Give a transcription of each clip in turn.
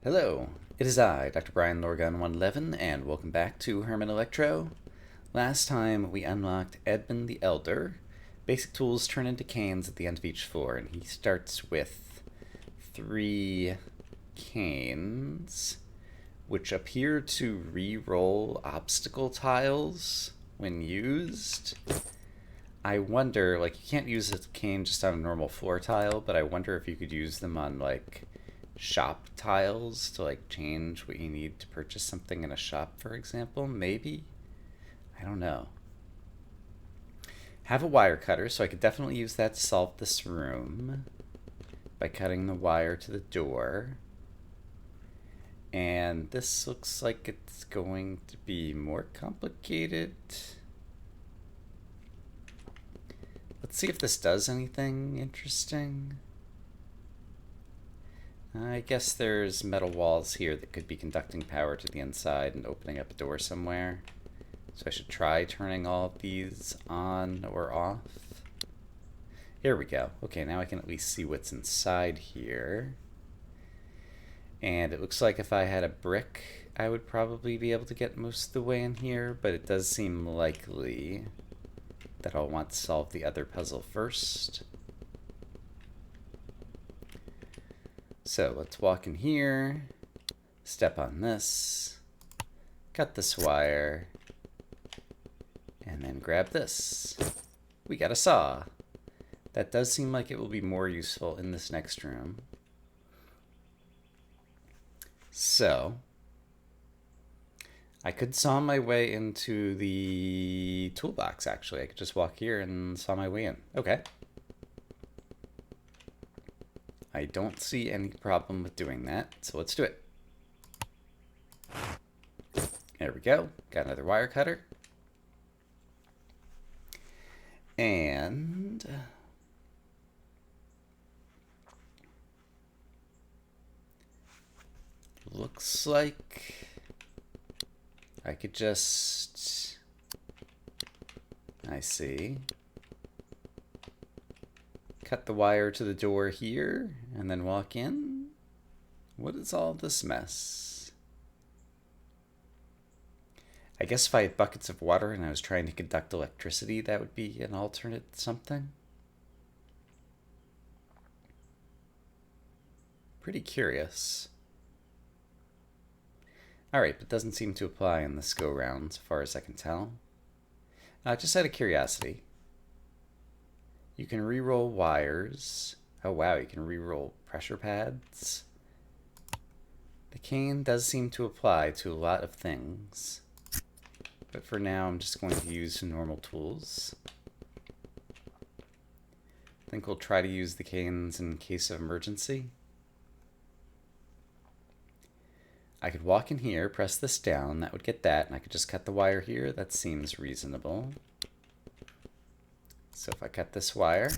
Hello, it is I, Dr. Brian Lorgun 111, and welcome back to Herman Electro. Last time we unlocked Edmund the Elder. Basic tools turn into canes at the end of each floor, and he starts with 3 canes, which appear to re-roll obstacle tiles when used. I wonder, like, you can't use a cane just on a normal floor tile, but I wonder if you could use them on, like, shop tiles to, like, change what you need to purchase something in a shop, for example. Maybe? I don't know. Have a wire cutter, so I could definitely use that to solve this room by cutting the wire to the door. And this looks like it's going to be more complicated. Let's see if this does anything interesting. I guess there's metal walls here that could be conducting power to the inside and opening up a door somewhere. So I should try turning all of these on or off. Here we go. Okay, now I can at least see what's inside here. And it looks like if I had a brick, I would probably be able to get most of the way in here, but it does seem likely that I'll want to solve the other puzzle first. So let's walk in here, step on this, cut this wire, and then grab this. We got a saw. That does seem like it will be more useful in this next room. So I could saw my way into the toolbox, actually. I could just walk here and saw my way in. Okay. I don't see any problem with doing that, so let's do it. There we go. Got another wire cutter. And looks like I could just, I see, cut the wire to the door here and then walk in. What is all this mess? I guess if I had buckets of water and I was trying to conduct electricity, that would be an alternate something. Pretty curious. Alright, but doesn't seem to apply in this go-round, so far as I can tell. Just out of curiosity, you can re-roll wires. Oh wow, you can re-roll pressure pads. The cane does seem to apply to a lot of things. But for now, I'm just going to use some normal tools. I think we'll try to use the canes in case of emergency. I could walk in here, press this down, that would get that, and I could just cut the wire here. That seems reasonable. So if I cut this wire,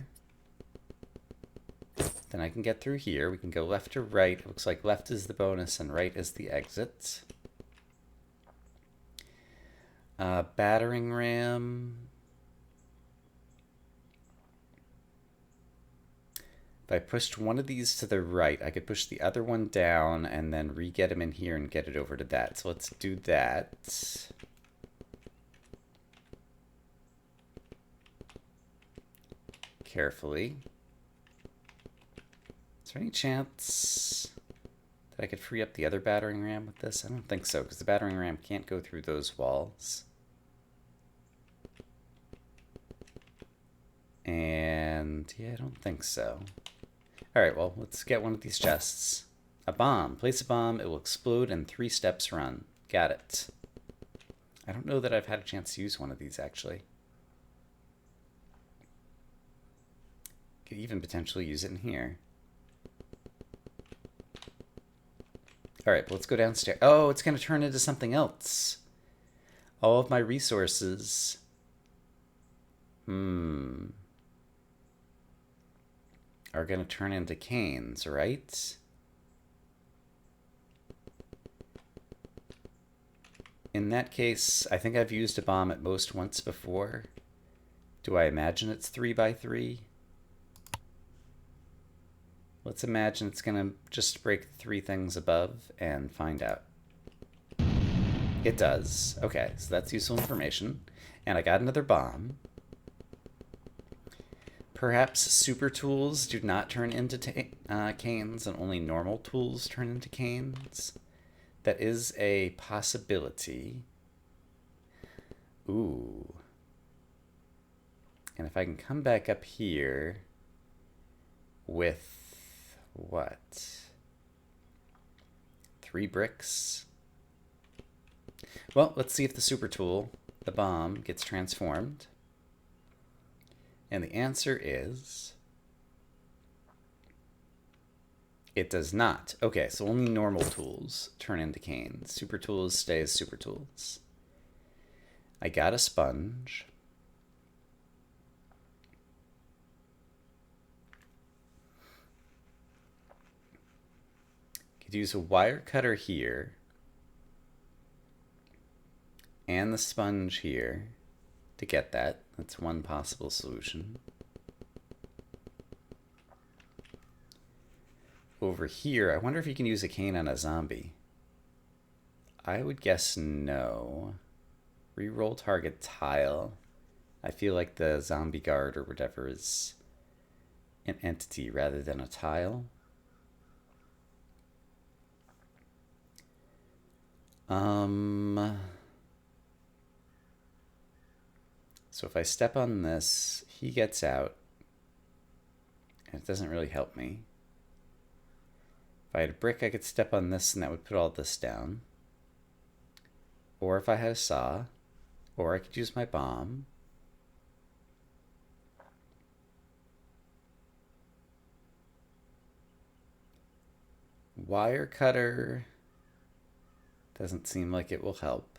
then I can get through here. We can go left to right. It looks like left is the bonus and right is the exit. Battering ram. If I pushed one of these to the right, I could push the other one down and then re-get him in here and get it over to that. So let's do that. Carefully. Is there any chance that I could free up the other battering ram with this? I don't think so, because the battering ram can't go through those walls. And yeah, I don't think so. Alright, well, let's get one of these chests. A bomb. Place a bomb, it will explode in 3 steps run. Got it. I don't know that I've had a chance to use one of these, actually. Could even potentially use it in here. Alright, let's go downstairs. Oh, it's going to turn into something else. All of my resources. Are going to turn into canes, right? In that case, I think I've used a bomb at most once before. Do I imagine it's 3 by 3? Let's imagine it's going to just break 3 things above and find out. It does. Okay, so that's useful information. And I got another bomb. Perhaps super tools do not turn into canes and only normal tools turn into canes. That is a possibility. Ooh. And if I can come back up here with what? 3 bricks? Well, let's see if the super tool, the bomb, gets transformed. And the answer is... it does not. Okay, so only normal tools turn into canes. Super tools stay as super tools. I got a sponge. Could use a wire cutter here. And the sponge here to get that. That's one possible solution. Over here, I wonder if you can use a cane on a zombie. I would guess no. Reroll target tile. I feel like the zombie guard or whatever is an entity rather than a tile. So if I step on this, he gets out. And it doesn't really help me. If I had a brick, I could step on this and that would put all this down. Or if I had a saw, or I could use my bomb. Wire cutter doesn't seem like it will help.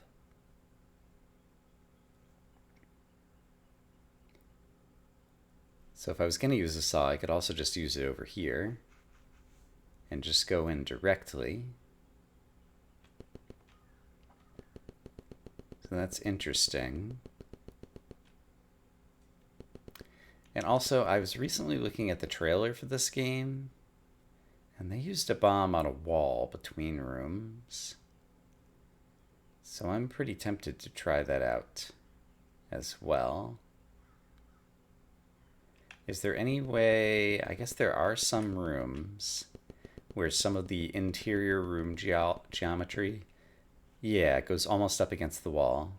So if I was going to use a saw, I could also just use it over here and just go in directly. So that's interesting. And also, I was recently looking at the trailer for this game, and they used a bomb on a wall between rooms. So I'm pretty tempted to try that out as well. Is there any way... I guess there are some rooms where some of the interior room geometry... yeah, it goes almost up against the wall.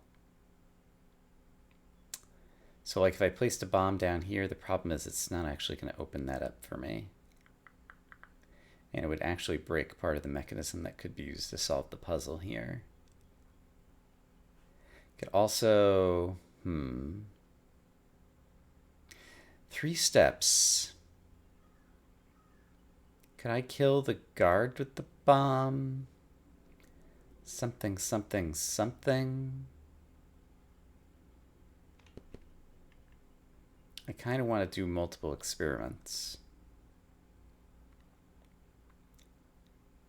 So like if I placed a bomb down here, the problem is it's not actually going to open that up for me. And it would actually break part of the mechanism that could be used to solve the puzzle here. Could also... 3 steps. Could I kill the guard with the bomb? Something, something, something. I kind of want to do multiple experiments.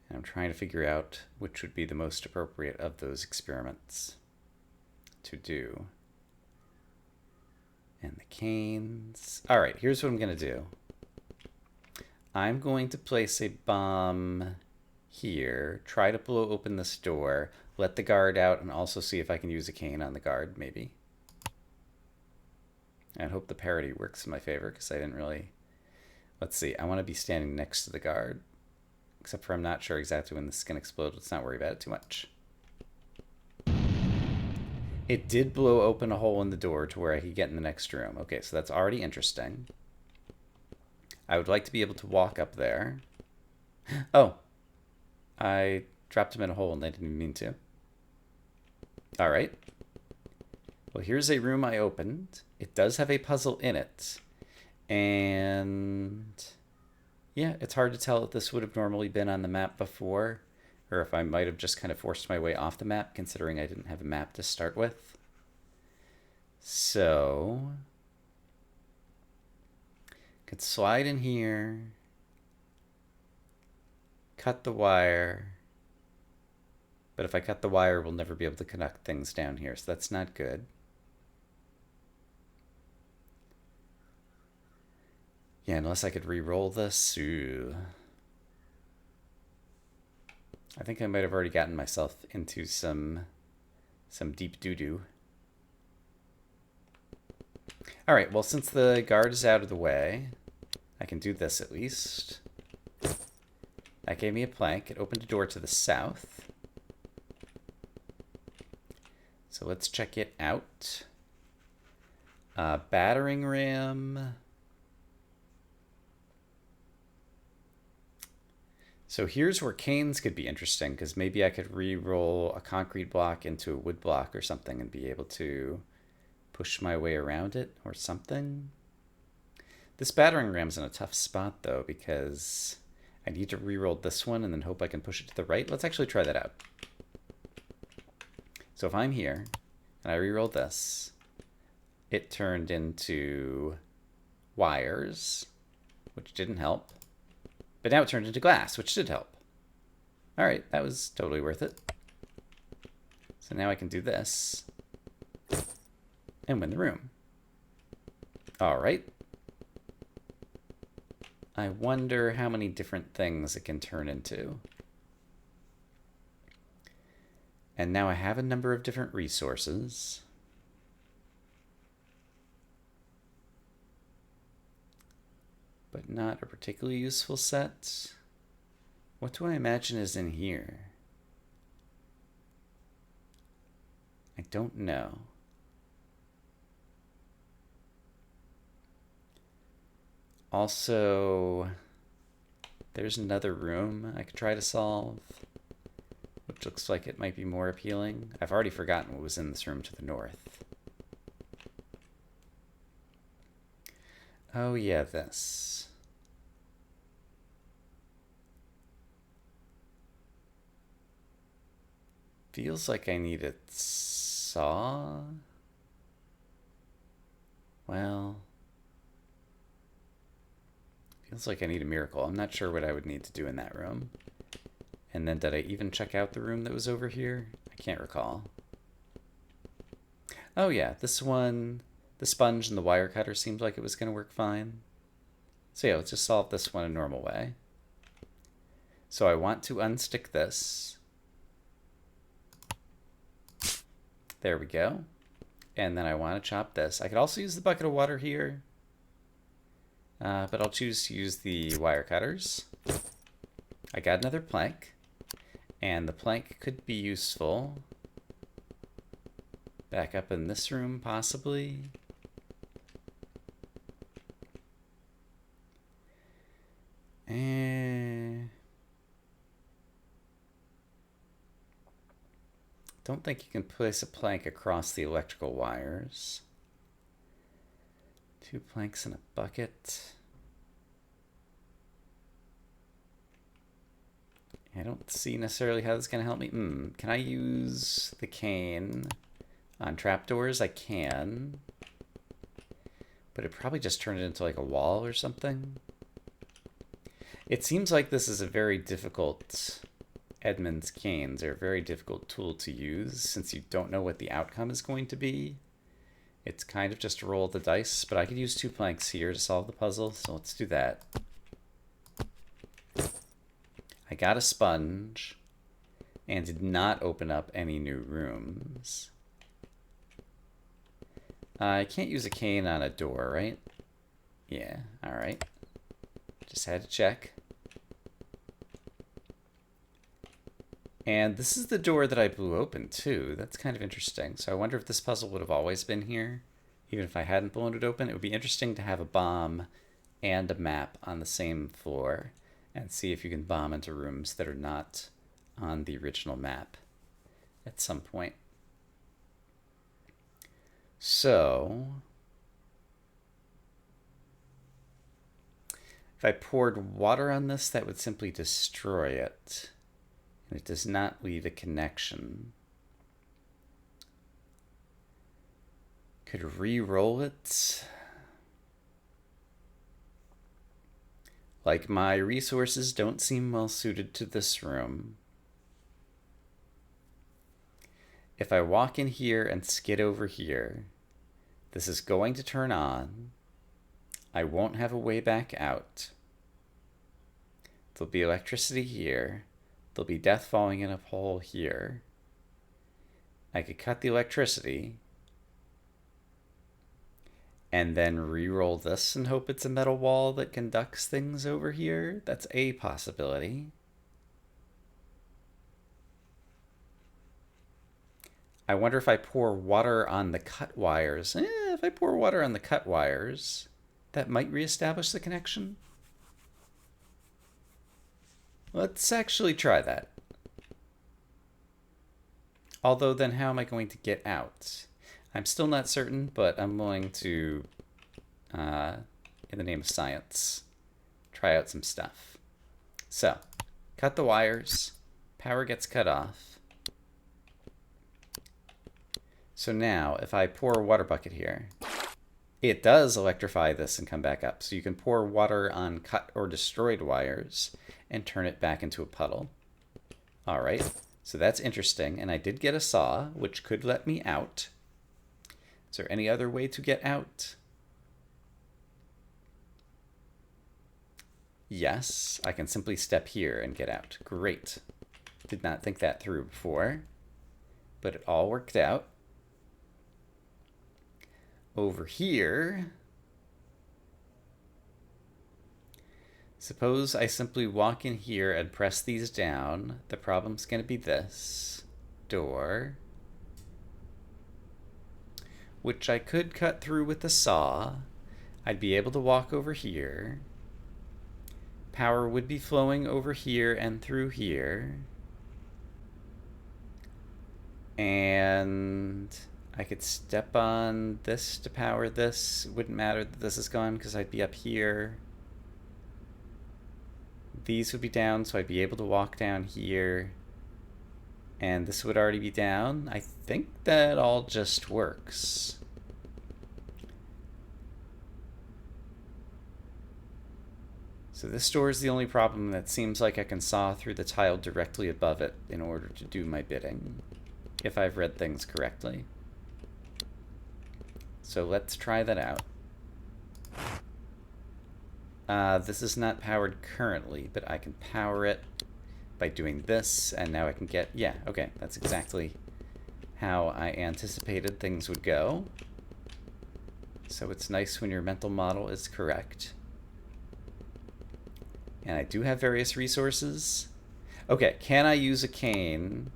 And I'm trying to figure out which would be the most appropriate of those experiments to do. And the canes. All right, here's what I'm going to do. I'm going to place a bomb here, try to blow open this door, let the guard out, and also see if I can use a cane on the guard, maybe. And hope the parity works in my favor, because I didn't really... Let's see, I want to be standing next to the guard. Except for I'm not sure exactly when this is going to explode. Let's not worry about it too much. It did blow open a hole in the door to where I could get in the next room. Okay, so that's already interesting. I would like to be able to walk up there. Oh, I dropped him in a hole and I didn't even mean to. All right. Well, here's a room I opened. It does have a puzzle in it. And yeah, it's hard to tell if this would have normally been on the map before, or if I might have just kind of forced my way off the map, considering I didn't have a map to start with. So, could slide in here, cut the wire, but if I cut the wire, we'll never be able to connect things down here, so that's not good. Yeah, unless I could re-roll this. Ooh. I think I might have already gotten myself into some deep doo-doo. Alright, well, since the guard is out of the way, I can do this at least. That gave me a plank. It opened a door to the south. So let's check it out. Battering ram. So here's where canes could be interesting, because maybe I could re-roll a concrete block into a wood block or something and be able to push my way around it or something. This battering ram's in a tough spot, though, because I need to re-roll this one and then hope I can push it to the right. Let's actually try that out. So if I'm here and I re-roll this, it turned into wires, which didn't help. But now it turned into glass, which did help. All right, that was totally worth it. So now I can do this and win the room. All right. I wonder how many different things it can turn into. And now I have a number of different resources. But not a particularly useful set. What do I imagine is in here? I don't know. Also, there's another room I could try to solve, which looks like it might be more appealing. I've already forgotten what was in this room to the north. Oh yeah, this. Feels like I need a saw. Well, feels like I need a miracle. I'm not sure what I would need to do in that room. And then did I even check out the room that was over here? I can't recall. Oh yeah, this one, the sponge and the wire cutter seemed like it was going to work fine. So yeah, let's just solve this one a normal way. So I want to unstick this. There we go. And then I want to chop this. I could also use the bucket of water here. But I'll choose to use the wire cutters. I got another plank. And the plank could be useful. Back up in this room, possibly. Don't think you can place a plank across the electrical wires. 2 planks in a bucket. I don't see necessarily how this is going to help me. Can I use the cane on trapdoors? I can. But it probably just turned it into like a wall or something. It seems like this is a very difficult... Edmund's canes are a very difficult tool to use since you don't know what the outcome is going to be. It's kind of just a roll of the dice, but I could use 2 planks here to solve the puzzle, so let's do that. I got a sponge and did not open up any new rooms. I can't use a cane on a door, right? Yeah, alright. Just had to check. And this is the door that I blew open, too. That's kind of interesting. So I wonder if this puzzle would have always been here, even if I hadn't blown it open. It would be interesting to have a bomb and a map on the same floor and see if you can bomb into rooms that are not on the original map at some point. So, if I poured water on this, that would simply destroy it. And it does not leave a connection. Could re-roll it. Like, my resources don't seem well suited to this room. If I walk in here and skid over here, this is going to turn on. I won't have a way back out. There'll be electricity here. There'll be death falling in a hole here. I could cut the electricity and then re-roll this and hope it's a metal wall that conducts things over here. That's a possibility. I wonder if I pour water on the cut wires. If I pour water on the cut wires, that might reestablish the connection. Let's actually try that. Although then how am I going to get out? I'm still not certain, but I'm willing to, in the name of science, try out some stuff. So, cut the wires. Power gets cut off. So now, if I pour a water bucket here, it does electrify this and come back up. So you can pour water on cut or destroyed wires and turn it back into a puddle. All right, so that's interesting. And I did get a saw, which could let me out. Is there any other way to get out? Yes, I can simply step here and get out. Great. Did not think that through before, but it all worked out. Over here, suppose I simply walk in here and press these down. The problem's going to be this door, which I could cut through with the saw. I'd be able to walk over here. Power would be flowing over here and through here. And I could step on this to power this. It wouldn't matter that this is gone because I'd be up here. These would be down, so I'd be able to walk down here. And this would already be down. I think that all just works. So this door is the only problem, that seems like I can saw through the tile directly above it in order to do my bidding, if I've read things correctly. So let's try that out. This is not powered currently, but I can power it by doing this, and now I can get, yeah, okay, that's exactly how I anticipated things would go. So it's nice when your mental model is correct. And I do have various resources. Okay, can I use a cane?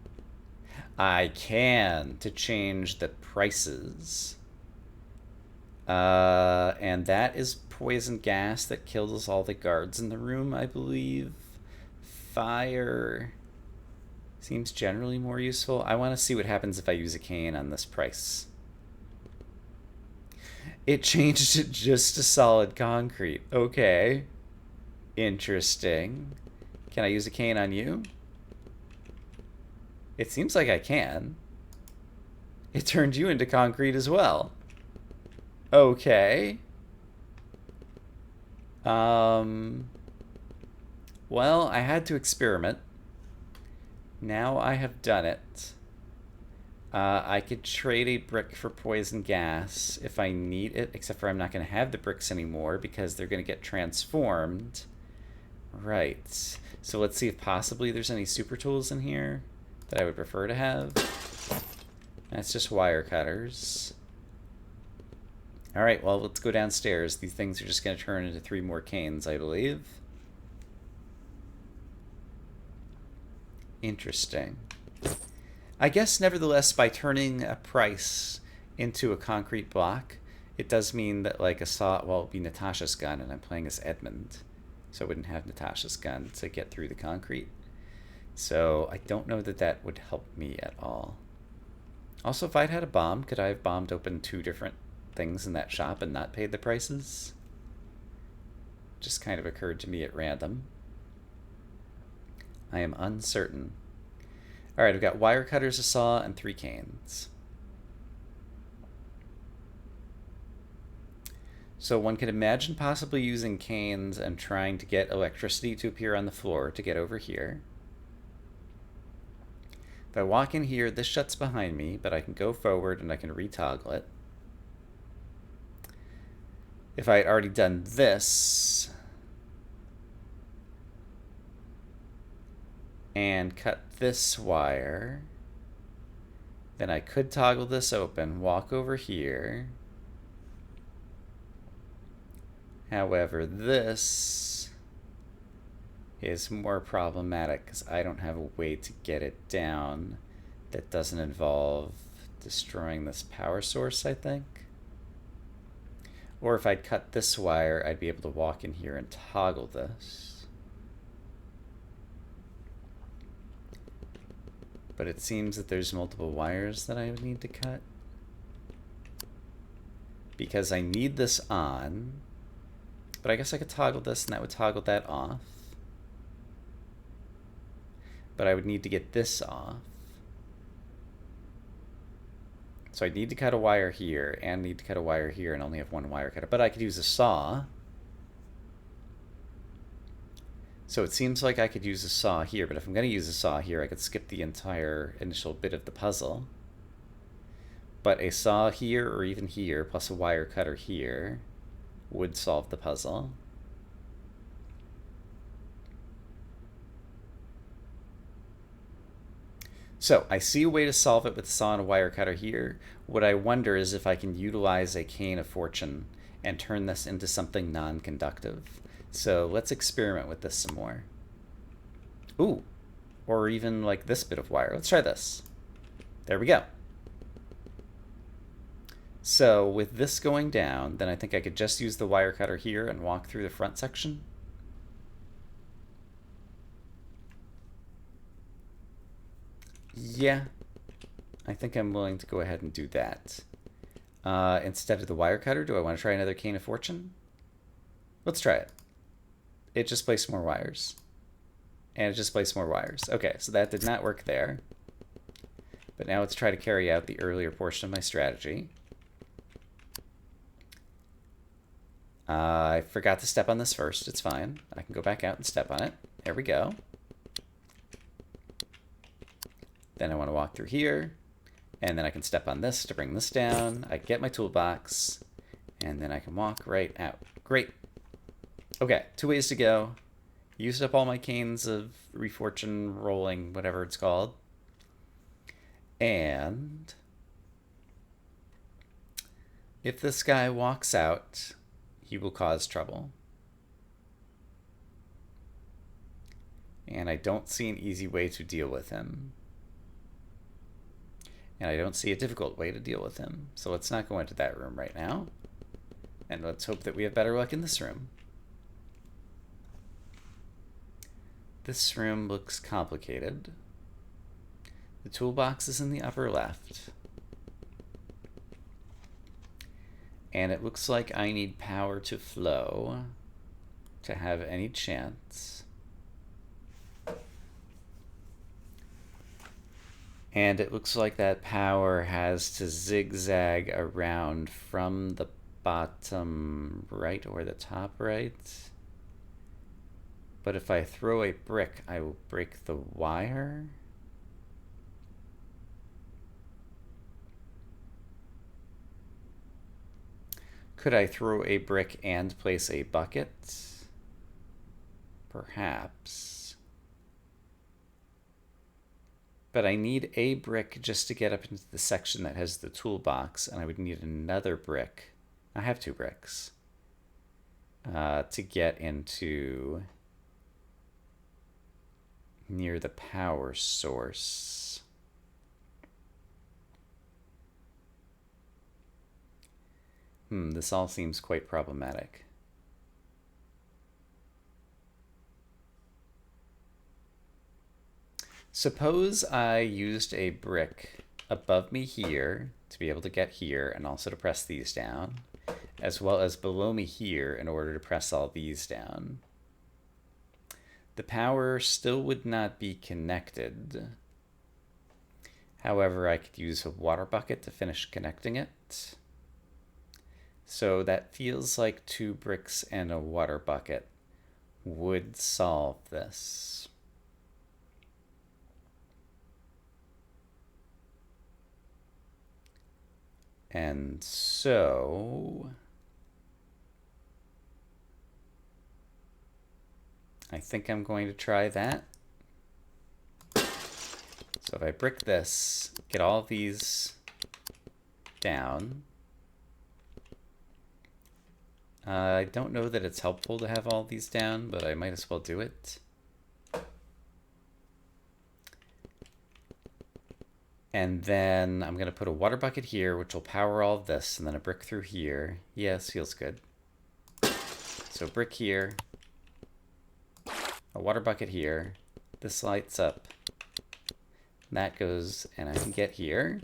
I can, to change the prices. And that is poison gas that kills all the guards in the room, I believe. Fire seems generally more useful. I want to see what happens if I use a cane on this price. It changed it just to solid concrete. Okay. Interesting. Can I use a cane on you? It seems like I can. It turned you into concrete as well. Okay. Well, I had to experiment. Now I have done it. I could trade a brick for poison gas if I need it, except for I'm not going to have the bricks anymore because they're going to get transformed. Right. So let's see if possibly there's any super tools in here that I would prefer to have. That's just wire cutters. Alright, well, let's go downstairs. These things are just going to turn into 3 more canes, I believe. Interesting. I guess, nevertheless, by turning a price into a concrete block, it does mean that, like, a saw, well, it would be Natasha's gun, and I'm playing as Edmund. So I wouldn't have Natasha's gun to get through the concrete. So I don't know that that would help me at all. Also, if I'd had a bomb, could I have bombed open 2 different things in that shop and not paid the prices? Just kind of occurred to me at random. I am uncertain. Alright, I've got wire cutters, a saw, and 3 canes. So one could imagine possibly using canes and trying to get electricity to appear on the floor to get over here. If I walk in here, this shuts behind me, but I can go forward and I can retoggle it. If I had already done this, and cut this wire. Then I could toggle this open, walk over here. However, this is more problematic because I don't have a way to get it down that doesn't involve destroying this power source, I think. Or if I'd cut this wire, I'd be able to walk in here and toggle this. But it seems that there's multiple wires that I would need to cut. Because I need this on. But I guess I could toggle this and that would toggle that off. But I would need to get this off. So I need to cut a wire here and need to cut a wire here and only have one wire cutter. But I could use a saw. So it seems like I could use a saw here, but if I'm going to use a saw here, I could skip the entire initial bit of the puzzle. But a saw here or even here, plus a wire cutter here, would solve the puzzle. So I see a way to solve it with a saw and a wire cutter here. What I wonder is if I can utilize a cane of fortune and turn this into something non-conductive. So let's experiment with this some more. Ooh, or even like this bit of wire. Let's try this. There we go. So with this going down, then I think I could just use the wire cutter here and walk through the front section. Yeah, I think I'm willing to go ahead and do that. Instead of the wire cutter, do I want to try another cane of fortune? Let's try it. It just placed more wires. And it just placed more wires. Okay, so that did not work there. But now let's try to carry out the earlier portion of my strategy. I forgot to step on this first. It's fine. I can go back out and step on it. There we go. Then I want to walk through here. And then I can step on this to bring this down. I get my toolbox. And then I can walk right out. Great. Okay, 2 ways to go. Used up all my canes of refortune rolling, whatever it's called. And if this guy walks out, he will cause trouble. And I don't see an easy way to deal with him. And I don't see a difficult way to deal with him. So let's not go into that room right now. And let's hope that we have better luck in this room. This room looks complicated. The toolbox is in the upper left. And it looks like I need power to flow to have any chance. And it looks like that power has to zigzag around from the bottom right or the top right. But if I throw a brick, I will break the wire. Could I throw a brick and place a bucket? Perhaps. But I need a brick just to get up into the section that has the toolbox, and I would need another brick. I have 2 bricks. To get into near the power source. This all seems quite problematic. Suppose I used a brick above me here to be able to get here and also to press these down, as well as below me here in order to press all these down. The power still would not be connected. However, I could use a water bucket to finish connecting it. So that feels like 2 bricks and a water bucket would solve this. And so I think I'm going to try that. So if I brick this, get all of these down. I don't know that it's helpful to have all these down, but I might as well do it. And then I'm going to put a water bucket here, which will power all of this, and then a brick through here. Yes, feels good. So brick here, a water bucket here. This lights up. That goes, and I can get here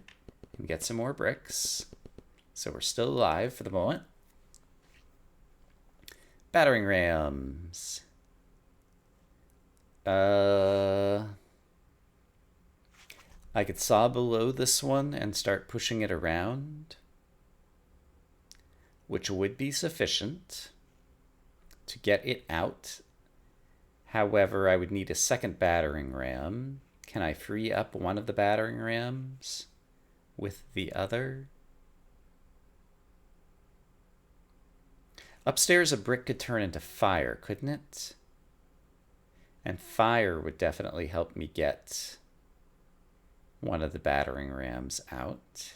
and get some more bricks. So we're still alive for the moment. Battering rams. I could saw below this one and start pushing it around, which would be sufficient to get it out. However, I would need a second battering ram. Can I free up one of the battering rams with the other? Upstairs, a brick could turn into fire, couldn't it? And fire would definitely help me get one of the battering rams out.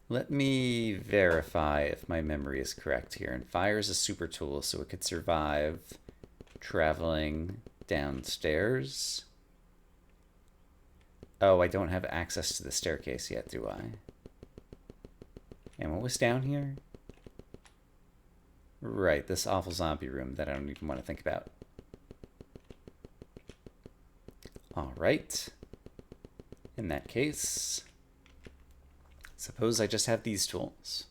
Let me verify if my memory is correct here. And fire is a super tool, so it could survive traveling downstairs. Oh, I don't have access to the staircase yet, do I? And what was down here? Right, this awful zombie room that I don't even want to think about. All right. In that case, suppose I just have these tools.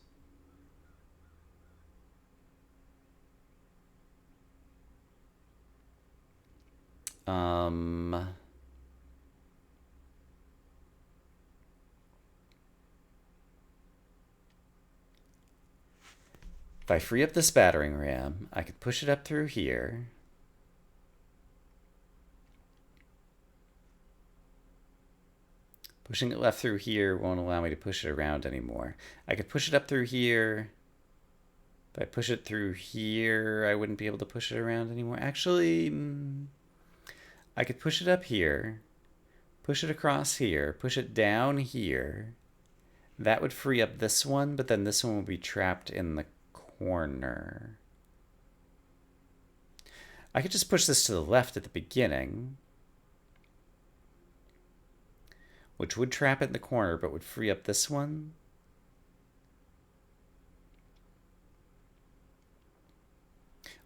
If I free up this battering ram, I could push it up through here. Pushing it left through here won't allow me to push it around anymore. I could push it up through here. If I push it through here, I wouldn't be able to push it around anymore. Actually, I could push it up here, push it across here, push it down here. That would free up this one, but then this one will be trapped in the corner. I could just push this to the left at the beginning, which would trap it in the corner, but would free up this one.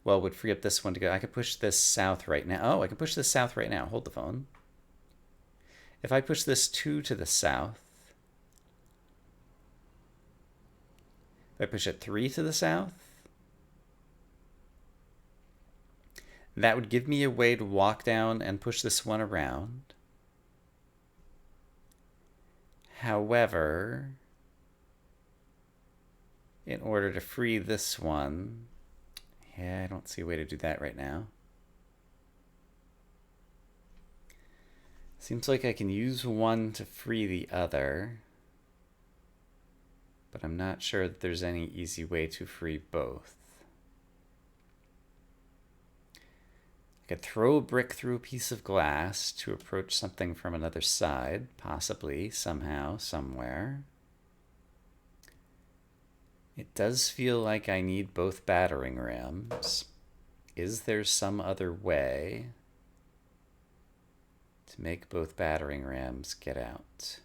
Well, would free up this one to go. I could push this south right now. Oh, I can push this south right now. Hold the phone. If I push this 2 to the south, if I push it 3 to the south, that would give me a way to walk down and push this one around. However, in order to free this one, yeah, I don't see a way to do that right now. Seems like I can use one to free the other, but I'm not sure that there's any easy way to free both. I could throw a brick through a piece of glass to approach something from another side, possibly, somehow, somewhere. It does feel like I need both battering rams. Is there some other way to make both battering rams get out?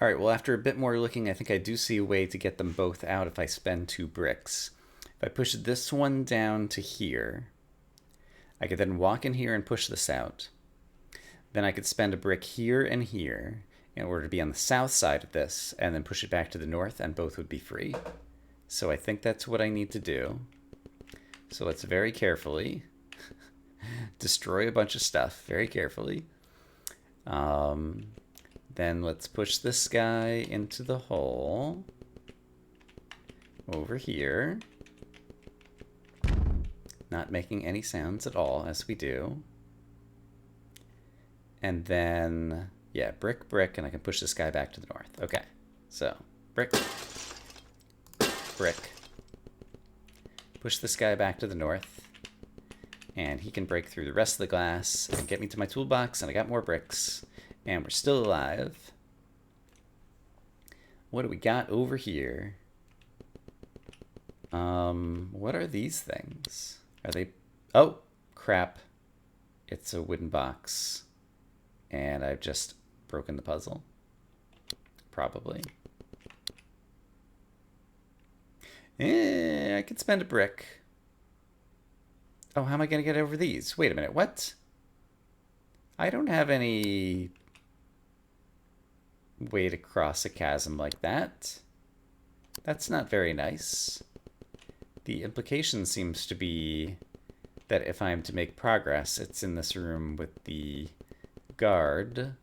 All right, well, after a bit more looking, I think I do see a way to get them both out if I spend 2 bricks. If I push this one down to here, I could then walk in here and push this out. Then I could spend a brick here and here in order to be on the south side of this, and then push it back to the north, and both would be free. So I think that's what I need to do. So let's very carefully destroy a bunch of stuff, very carefully. Then let's push this guy into the hole over here. Not making any sounds at all as we do. And then, yeah, brick, brick, and I can push this guy back to the north. Okay, so brick, brick. Push this guy back to the north. And he can break through the rest of the glass and get me to my toolbox, and I got more bricks. And we're still alive. What do we got over here? What are these things? Are they... Oh, crap. It's a wooden box. And I've just broken the puzzle. Probably. I could spend a brick. Oh, how am I going to get over these? Wait a minute, what? I don't have any way to cross a chasm like that. That's not very nice. The implication seems to be that if I'm to make progress, it's in this room with the guard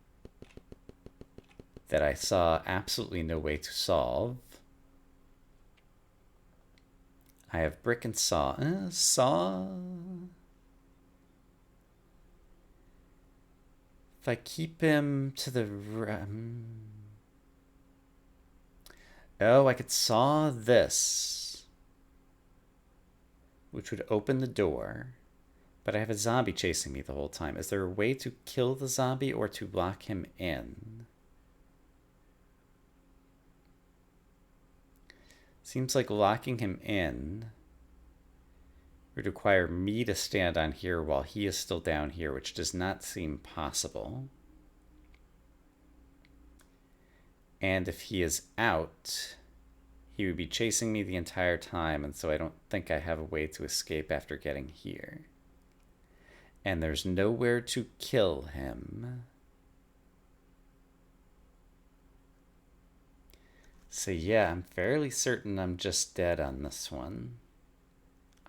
that I saw absolutely no way to solve. I have brick and saw. Saw? If I keep him to the... Oh, I could saw this, which would open the door, but I have a zombie chasing me the whole time. Is there a way to kill the zombie or to lock him in? Seems like locking him in would require me to stand on here while he is still down here, which does not seem possible. And if he is out, he would be chasing me the entire time, and so I don't think I have a way to escape after getting here. And there's nowhere to kill him. So yeah, I'm fairly certain I'm just dead on this one.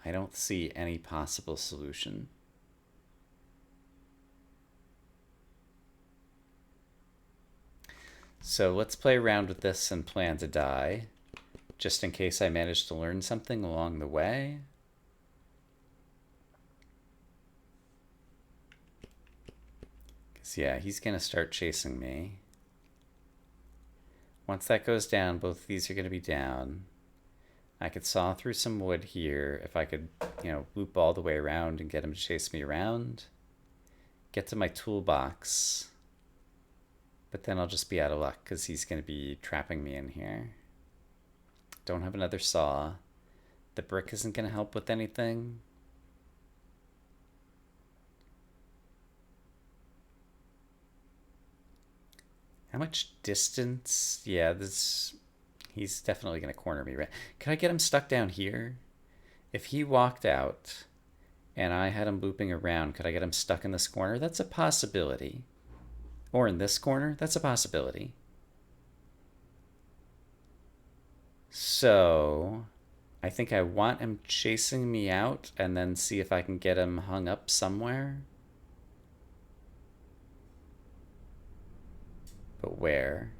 I don't see any possible solution. So let's play around with this and plan to die, just in case I manage to learn something along the way. Because yeah, he's going to start chasing me. Once that goes down, both of these are going to be down. I could saw through some wood here if I could, loop all the way around and get him to chase me around. Get to my toolbox. But then I'll just be out of luck because he's going to be trapping me in here. Don't have another saw. The brick isn't going to help with anything. How much distance? Yeah, he's definitely going to corner me, right? Could I get him stuck down here? If he walked out and I had him looping around, could I get him stuck in this corner? That's a possibility. Or in this corner? That's a possibility. So I think I want him chasing me out and then see if I can get him hung up somewhere. But where?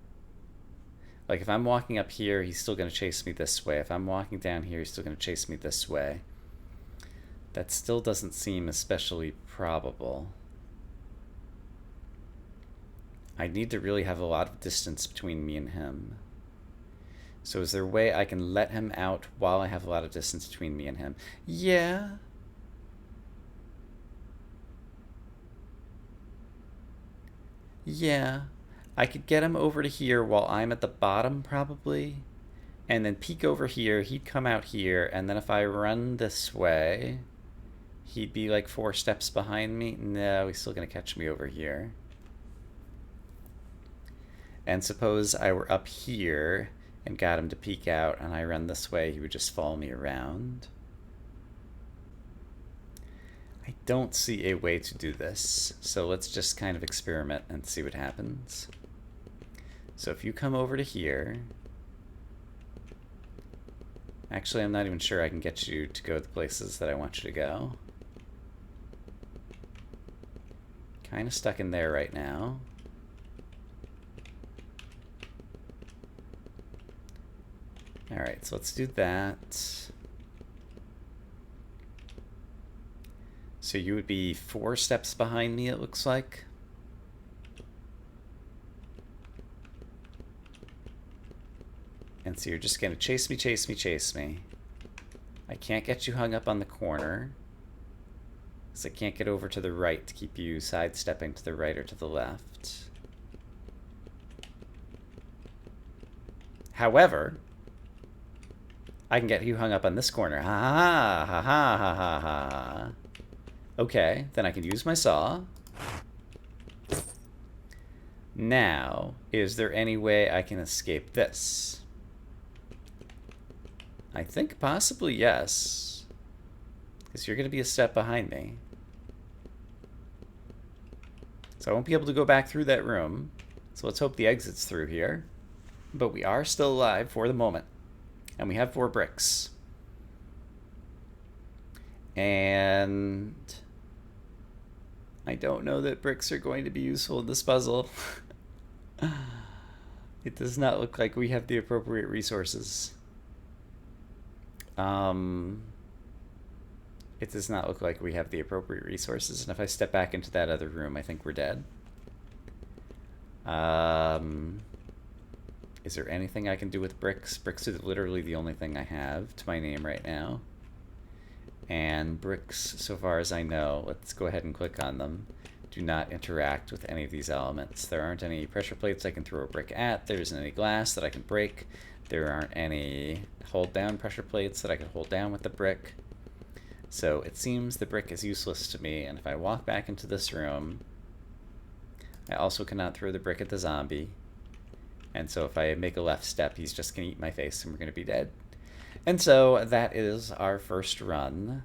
Like if I'm walking up here, he's still going to chase me this way. If I'm walking down here, he's still going to chase me this way. That still doesn't seem especially probable. I need to really have a lot of distance between me and him. So is there a way I can let him out while I have a lot of distance between me and him? Yeah. Yeah. I could get him over to here while I'm at the bottom, probably. And then peek over here, he'd come out here, and then if I run this way, he'd be like 4 steps behind me. No, he's still going to catch me over here. And suppose I were up here and got him to peek out, and I run this way, he would just follow me around. I don't see a way to do this, so let's just kind of experiment and see what happens. So if you come over to here... Actually, I'm not even sure I can get you to go the places that I want you to go. Kind of stuck in there right now. Alright, so let's do that. So you would be 4 steps behind me, it looks like. And so you're just going to chase me, chase me, chase me. I can't get you hung up on the corner. Because I can't get over to the right to keep you sidestepping to the right or to the left. However, I can get you hung up on this corner. Ha ha ha ha ha ha ha. Okay, then I can use my saw. Now, is there any way I can escape this? I think possibly yes. Because you're going to be a step behind me. So I won't be able to go back through that room. So let's hope the exit's through here. But we are still alive for the moment. And we have 4 bricks. And I don't know that bricks are going to be useful in this puzzle. It does not look like we have the appropriate resources. It does not look like we have the appropriate resources, and if I step back into that other room, I think we're dead. Is there anything I can do with bricks? Bricks are literally the only thing I have to my name right now. And bricks, so far as I know, let's go ahead and click on them, do not interact with any of these elements. There aren't any pressure plates I can throw a brick at. There isn't any glass that I can break. There aren't any hold down pressure plates that I can hold down with the brick. So it seems the brick is useless to me, and if I walk back into this room, I also cannot throw the brick at the zombie. And so if I make a left step, he's just going to eat my face and we're going to be dead. And so that is our first run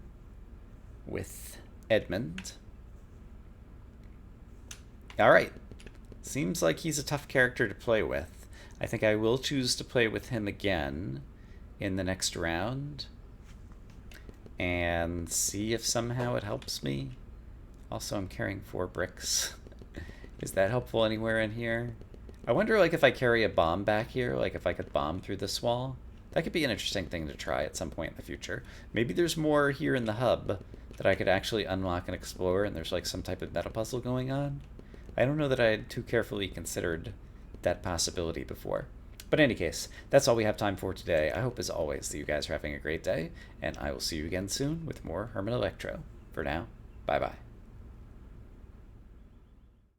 with Edmund. Alright, seems like he's a tough character to play with. I think I will choose to play with him again in the next round and see if somehow it helps me. Also, I'm carrying 4 bricks. Is that helpful anywhere in here? I wonder, like, if I carry a bomb back here, like if I could bomb through this wall. That could be an interesting thing to try at some point in the future. Maybe there's more here in the hub that I could actually unlock and explore, and there's like some type of meta puzzle going on. I don't know that I had too carefully considered that possibility before. But in any case, that's all we have time for today. I hope, as always, that you guys are having a great day, and I will see you again soon with more Herman Electro. For now, bye-bye.